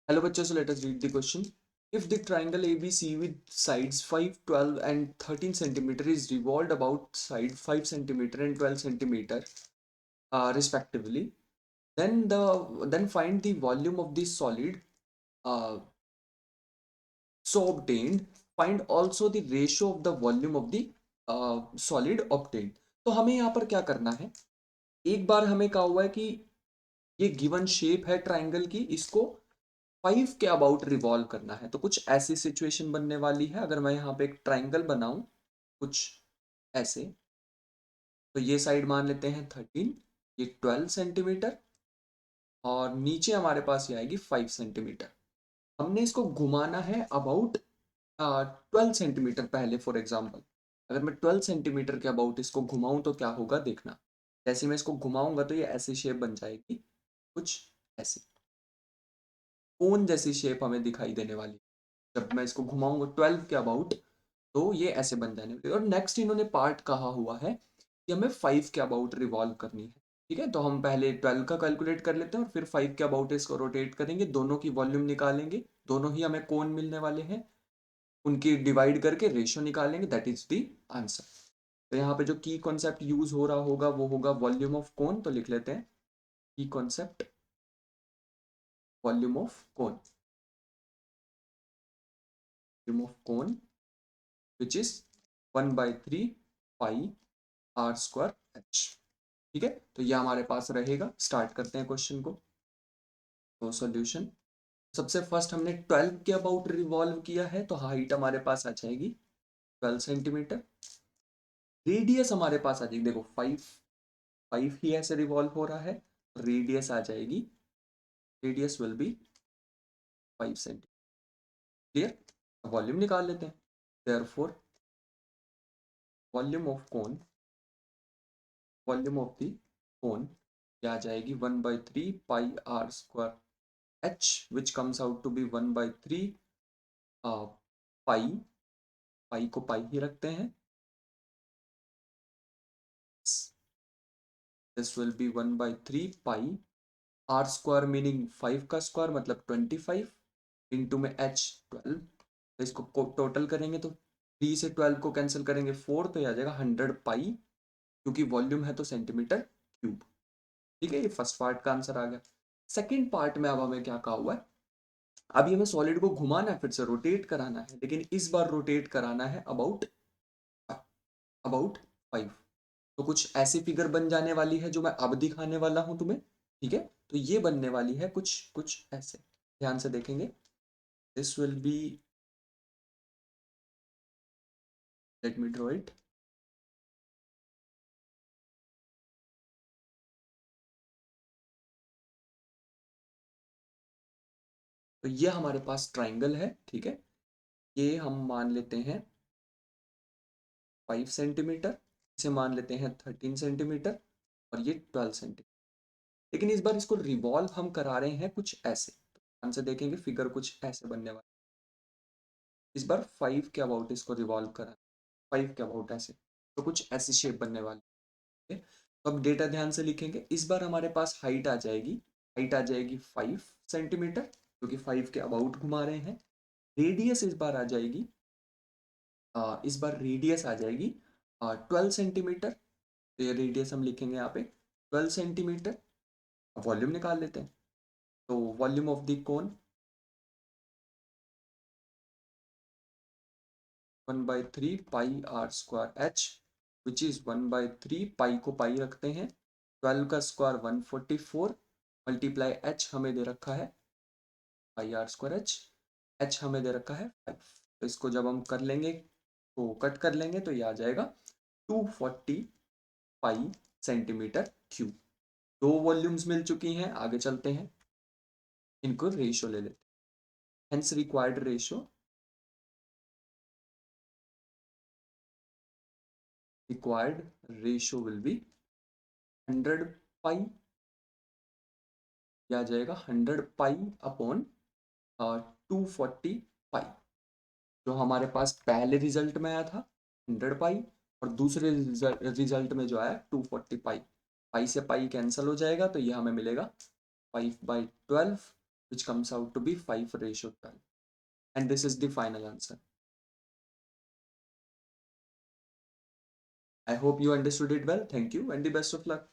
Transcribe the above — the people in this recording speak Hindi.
Hello bachcho, so let us read the question. If the triangle ABC with sides 5, 12 and 13 centimeter is revolved about side 5 centimeter and 12 centimeter respectively, then find the volume of the solid uh, so obtained. Find also the ratio of the volume of the solid obtained. तो हमें यहाँ पर क्या करना है, एक बार हमें कहा हुआ है कि ये गिवन शेप है ट्राइंगल की, इसको 5 के अबाउट रिवॉल्व करना है। तो कुछ ऐसी सिचुएशन बनने वाली है। अगर मैं यहाँ पे एक ट्राइंगल बनाऊं कुछ ऐसे, तो ये साइड मान लेते हैं 13, ये 12 सेंटीमीटर और नीचे हमारे पास ये आएगी 5 सेंटीमीटर। हमने इसको घुमाना है अबाउट 12 सेंटीमीटर पहले। फॉर एग्जांपल अगर मैं 12 सेंटीमीटर के अबाउट इसको घुमाऊं तो क्या होगा देखना। जैसे मैं इसको घुमाऊंगा तो ये ऐसी शेप बन जाएगी, कुछ ऐसी कोन जैसी शेप हमें दिखाई देने वाली। जब मैं इसको घुमाऊंगा 12 के अबाउट तो ये ऐसे बन जाने वाली। और नेक्स्ट इन्होंने पार्ट कहा हुआ है कि हमें 5 के अबाउट रिवॉल्व करनी है। ठीक है, तो हम पहले 12 का कैलकुलेट कर लेते हैं और फिर 5 के अबाउट इसको रोटेट करेंगे, दोनों की वॉल्यूम निकालेंगे, दोनों ही हमें कोन मिलने वाले हैं, उनकी डिवाइड करके रेशियो निकालेंगे, दैट इज द आंसर। तो यहाँ पे जो की कॉन्सेप्ट यूज हो रहा होगा वो होगा वॉल्यूम ऑफ कोन। तो लिख लेते हैं की concept volume of cone, volume of cone which is 1/3 pi are square H. ठीक है, तो ये हमारे पास रहेगा। स्टार्ट करते हैं क्वेश्चन को। तो सॉल्यूशन, सबसे फर्स्ट हमने 12 के अबाउट रिवॉल्व किया है तो हाइट हमारे पास आ जाएगी 12 सेंटीमीटर। रेडियस हमारे पास आ जाएगी, देखो 5 ही ऐसे रिवॉल्व हो रहा है, रेडियस आ जाएगी, radius will be 5 centimetre. Clear, volume निकाल लेते हैं। Therefore volume of cone, volume of the cone क्या आ जाएगी 1/3 pi are square H which comes out to be 1/3 pi, pi को पाई ही रखते हैं, this will be 1/3 pi are square meaning 5 का स्क्वायर मतलब 25 इंटू में एच 12। तो इसको टोटल करेंगे तो 3 से 12 को कैंसिल करेंगे 4, तो ये आ जाएगा 100 पाई, क्योंकि वॉल्यूम है तो सेंटीमीटर क्यूब। ठीक है, ये फर्स्ट पार्ट का आंसर आ गया। सेकेंड पार्ट में अब हमें क्या कहा हुआ है, अभी हमें सॉलिड को घुमाना है, फिर से रोटेट कराना है, लेकिन इस बार रोटेट कराना है अबाउट अबाउट 5। तो कुछ ऐसी फिगर बन जाने वाली है जो मैं अब दिखाने वाला हूं तुम्हें। ठीक है, तो ये बनने वाली है कुछ कुछ ऐसे, ध्यान से देखेंगे। This will B, let me draw it. तो ये हमारे पास ट्राइंगल है। ठीक है, ये हम मान लेते हैं 5 सेंटीमीटर, इसे मान लेते हैं 13 सेंटीमीटर और ये 12 सेंटीमीटर। लेकिन इस बार इसको रिवॉल्व हम करा रहे हैं कुछ ऐसे, ध्यान से देखेंगे फिगर कुछ ऐसे बनने वाला। इस बार 5 के अबाउट इसको रिवॉल्व करा, 5 के अबाउट ऐसे, तो कुछ ऐसी शेप बनने वाली है। तो अब डेटा ध्यान से लिखेंगे। इस बार हमारे पास हाइट आ जाएगी, हाइट आ जाएगी 5 सेंटीमीटर, क्योंकि 5 के अबाउट घुमा रहे हैं। रेडियस इस बार आ जाएगी, इस बार रेडियस आ जाएगी 12 सेंटीमीटर। तो ये रेडियस हम लिखेंगे यहाँ पे 12 सेंटीमीटर। वॉल्यूम निकाल लेते हैं। तो volume of the cone 1/3 pi are square H which is 1/3, pi को पाई रखते हैं, 12 का स्क्वायर 144 मल्टीप्लाई एच हमें दे रखा है पाई आर स्क्वायर एच, एच हमें दे रखा है 5। तो इसको जब हम कर लेंगे तो कट कर लेंगे तो ये आ जाएगा 240 पाई सेंटीमीटर क्यूब। दो वॉल्यूम्स मिल चुकी हैं, आगे चलते हैं, इनको रेशियो ले लेते हैं। Hence required ratio, required ratio will be 100 पाई, या जाएगा 100 पाई अपॉन 240 पाई। जो हमारे पास पहले रिजल्ट में आया था 100 पाई, और दूसरे रिजल्ट में जो आया 240 पाई। पाई से पाई कैंसिल हो जाएगा तो ये हमें मिलेगा 5/12 which comes out to be 5:12. And this is the final answer. I hope you understood it well. Thank you and the best of luck.